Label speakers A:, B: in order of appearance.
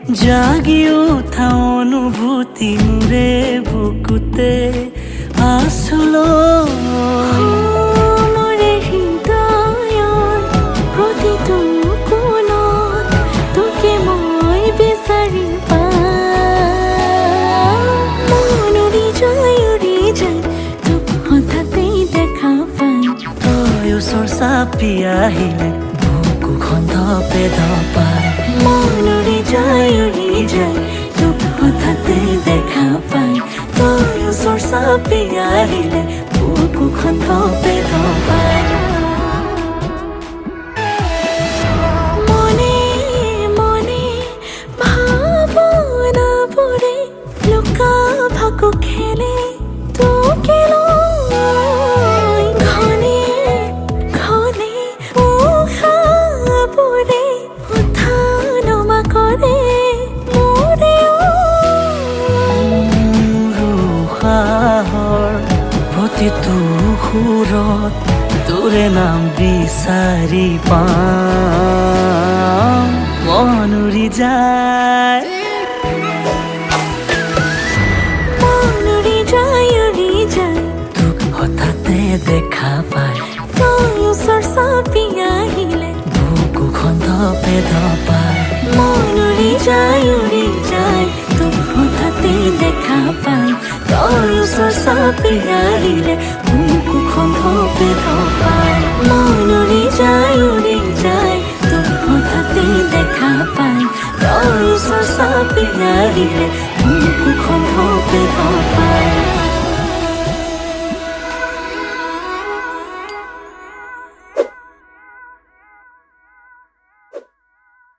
A: জাগি উঠা অনুভূতি মোৰে বুকুতে আসলো
B: মোৰে হৃদয়ৰ প্ৰতিটো কোণত তোকে মই বিচাৰি পাওঁ। মন উৰি যায় তোক হঠাতেই দেখা পাই।
A: তই ওচৰ চাপি আহিলে বুকুখন ধপে ধপাই।
B: মন উৰি যায় তোক হঠাতেই দেখা পাই।
A: তই ওচৰ চাপি আহিলে বুকুখন ধপে ধপাই।
B: মনে মনে ভাৱনাবোৰে লুকা ভাকু খেলে তোকে লৈ। ঘনে ঘনে উশাহবোৰে উঠা নমা কৰে মোৰে
A: উশাহৰ প্ৰতিটো সুৰত তোৰে নাম বিচাৰি পাওঁ। মন উৰি যায় তোক হঠাতে দেখা পাই।
B: তই ওচৰ চাপি আহিলে
A: বুকুখন ধপে ধপাই।
B: মন উৰি যায় তোক হঠাতে দেখা পাই।
A: তই ওচৰ চাপি আহিলে বুকুখন ধপে ধপাই।
B: মন উৰি যায় তোক হঠাতে দেখা পাই।
A: তই ওচৰ চাপি আহিলে